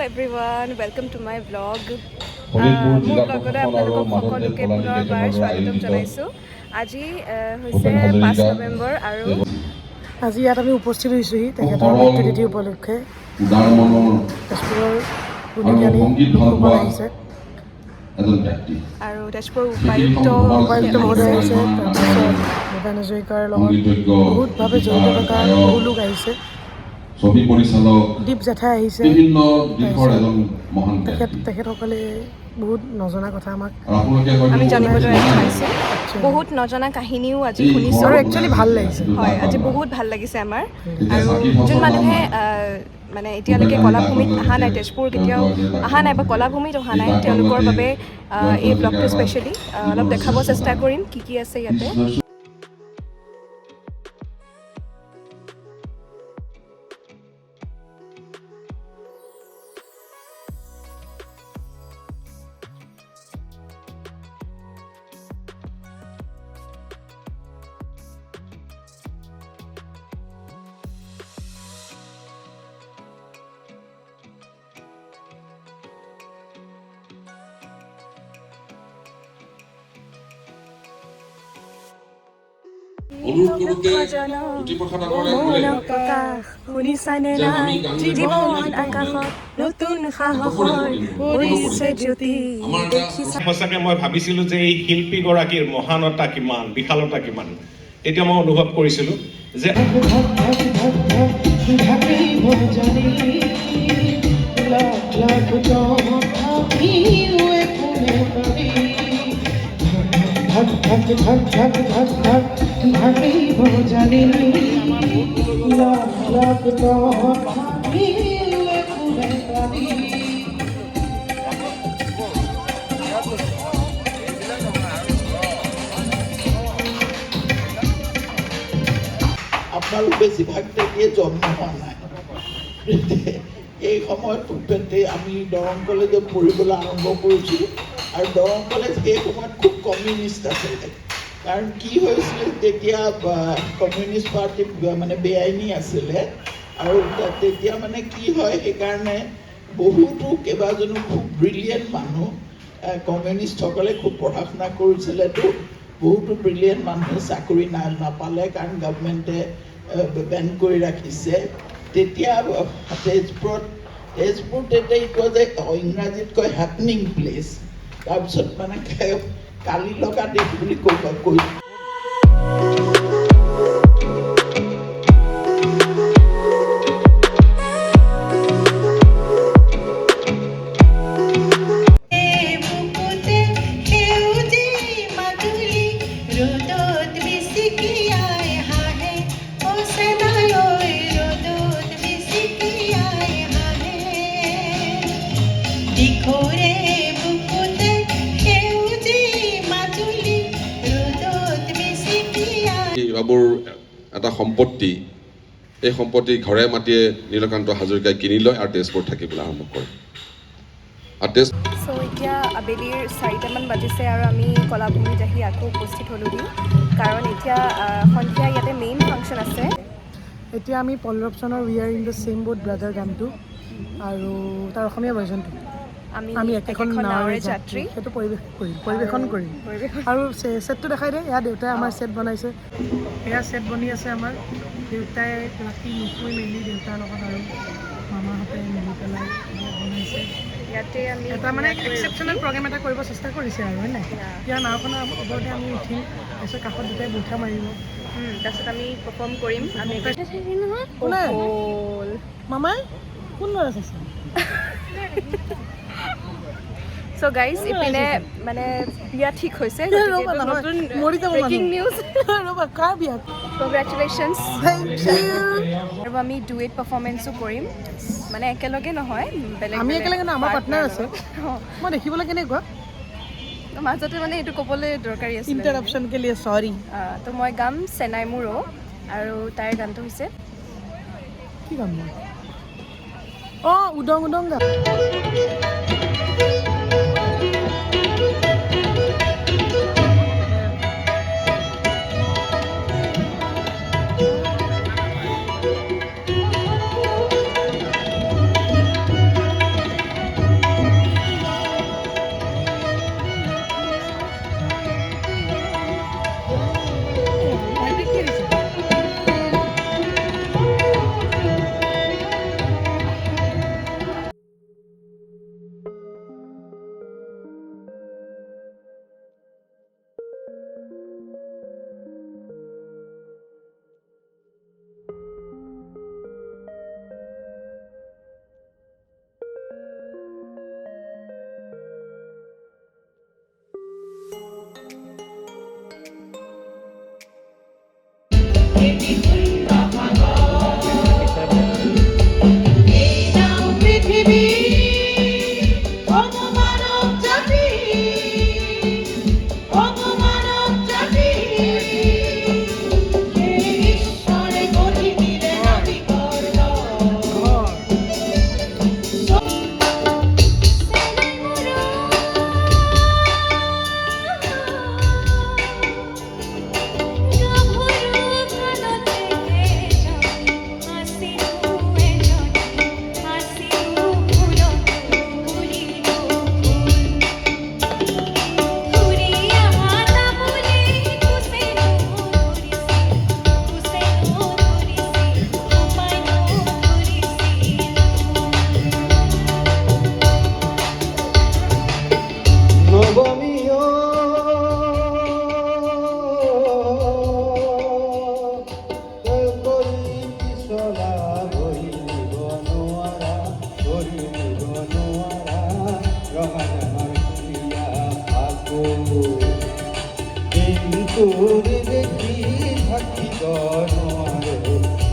everyone, welcome to my vlog. মোৰ ব্লগলৈ আপোনালোকক সকলোকে পুনৰবাৰ স্বাগতম জনাইছোঁ। আজি হৈছে 5 নৱেম্বৰ আৰু আজি ইয়াত আমি উপস্থিত হৈছোঁহি তেখেতৰ মৃত্যুতিথি উপলক্ষে। তেজপুৰৰ গুণীজ্ঞানী লোকসকল আহিছে আৰু তেজপুৰৰ উপায়ুক্ত মহোদয় আহিছে। তাৰপিছত ভূপেন হাজৰিকাৰ লগত বহুতভাৱে জড়িত থকা বহু লোক আহিছে। দীপ জেঠাই আহিছে। তেখেতসকলে বহুত নজনা কথা আমাক আমি জানিবলৈ পাইছোঁ। বহুত নজনা কাহিনীও আজি শুনিছোঁ আৰু একচুৱেলি ভাল লাগিছে। হয়, আজি বহুত ভাল লাগিছে আমাৰ। আৰু যোন মানুহে মানে এতিয়ালৈকে কলাভূমিত অহা নাই, তেজপুৰ কেতিয়াও অহা নাই বা কলাভূমিত অহা নাই, তেওঁলোকৰ বাবে এই ব্লগটো স্পেচিয়েলি অলপ দেখাব চেষ্টা কৰিম কি কি আছে ইয়াতে। সঁচাকে মই ভাবিছিলো যে এই শিল্পীগৰাকীৰ মহানতা কিমান, বিশালতা কিমান, তেতিয়া মই অনুভৱ কৰিছিলো যে আপোনালোক বেছিভাগ তেতিয়াই জন্ম হোৱা নাই। এই সময়ত ভূপেনতে আমি দৰং কলেজত পঢ়িবলৈ আৰম্ভ কৰিছিলোঁ আৰু দৰং কলেজ সেই সময়ত খুব কমিউনিষ্ট আছিলে। কাৰণ কি হৈছিলে তেতিয়া কমিউনিষ্ট পাৰ্টি মানে বেআইনী আছিলে আৰু তেতিয়া মানে কি হয়, সেইকাৰণে বহুতো কেইবাজনো খুব ব্ৰিলিয়েণ্ট মানুহ, কমিউনিষ্টসকলে খুব পঢ়া শুনা কৰিছিলেতো, বহুতো ব্ৰিলিয়েণ্ট মানুহে চাকৰি নাপালে কাৰণ গভৰ্ণমেণ্টে বেন কৰি ৰাখিছে। তেতিয়া তেজপুৰ তেতিয়া ইট ৱাজ ইংৰাজীত কয় হেপনিং প্লেচ। তাৰপিছত মানে কালি লগা দেশ বুলি কৈছোঁ। বাবুৰ এটা সম্পত্তি, এই সম্পত্তি ঘৰে মাটিয়ে নীলকান্ত হাজৰিকাই কিনি লয় আৰু তেজপুৰ থাকিবলৈ আৰম্ভ কৰে। চ' এতিয়া আবেলিৰ 4টামান বাজিছে আৰু আমি কলাভূমিত আহি আকৌ উপস্থিত হ'লোহি, কাৰণ এতিয়া সন্ধিয়া ইয়াতে মেইন ফাংচন আছে। এতিয়া আমি পল্লৱ চনৰ we are in the same boat brother গানটো আৰু তাৰ অসমীয়া ভাৰ্জনটো আমি একেখন নাৱৰে যাত্ৰী সেইটো পৰিৱেশন কৰিম। আৰু ছেটটো দেখাই দে। এয়া দেউতাই আমাৰ ছেট বনাইছে। এয়া ছেট বনি আছে আমাৰ। দেউতাই ৰাতি নুশুই মেলি দেউতাৰ লগত আৰু মামাহঁতে মিলি পেলাই বনাইছে। ইয়াতে আমি এটা মানে এক্সেপশ্যনেল প্ৰগ্ৰেম এটা কৰিব চেষ্টা কৰিছে আৰু হয় নাই। ইয়াৰ নাওখনৰ ওপৰতে আমি উঠিম, তাৰপিছত কাষত দুটাই বৈঠা মাৰিব, তাৰপিছত আমি পাৰফৰ্ম কৰিম। আমি মামাই কোন ল'ৰা চাইছে? চ' গাইজ, ইপিনে মানে বিয়া ঠিক হৈছে। Breaking news. কাৰ বিয়া? কংগ্ৰেচুলেশ্যনছ। আৰু আমি ডুৱেট পাৰফৰ্মেঞ্চো কৰিম, মানে একেলগে নহয়, বেলেগ আমি একেলগে আমাৰ পাৰ্টনাৰ আছে। মই দেখিবলৈ কেনেকুৱা মাজতে মানে এইটো ক'বলৈ দৰকাৰী আছে। ইণ্টাৰাপশ্যন কে লিয়ে চৰি। তো মই গাম চেনাই মোৰো, আৰু তাইৰ গানটো হৈছে কি গাম মই? অঁ, উদং উদং গাম।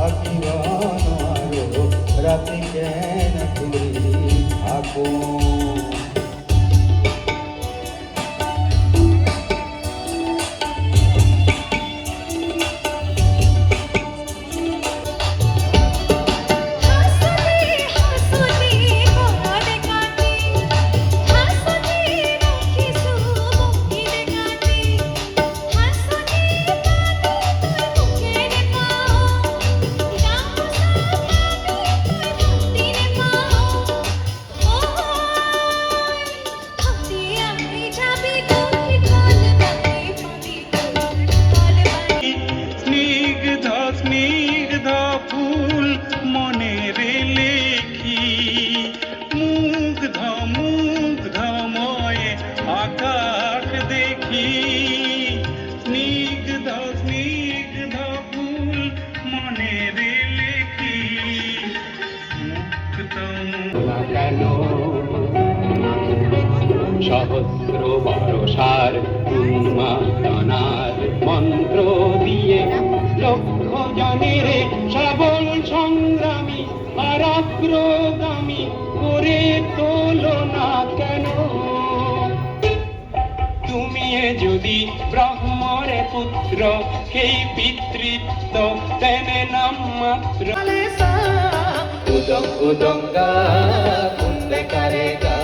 থাকিব নোৱাৰো ৰাতি কেনেকৈ থাকো সহস্র বরসার উন্মাদনার মন্ত্র দিয়ে লক্ষ জনের সবল সংগ্রামী আর অগ্রগামী করে তোলো না কেন তুমি যদি ব্রহ্মরে পুত্র সেই পিতৃত্ব তেনে নাম মাত্র উদং উদঙ্গা কুন্দে করেগা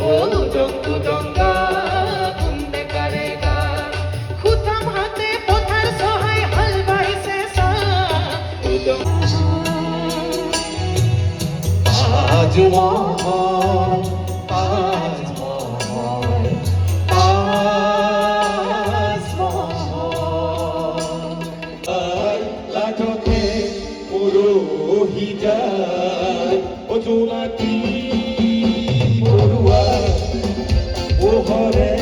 ও উদং উদঙ্গা কুন্দে করেগা খুতাম হাতে পথার সহায় হাল বাইছে সা উদং আজ মহান আজ মহান আজ মহান লাঠতে পুরোহি যায় ও জোনাকি বড়ুয়া ও হরে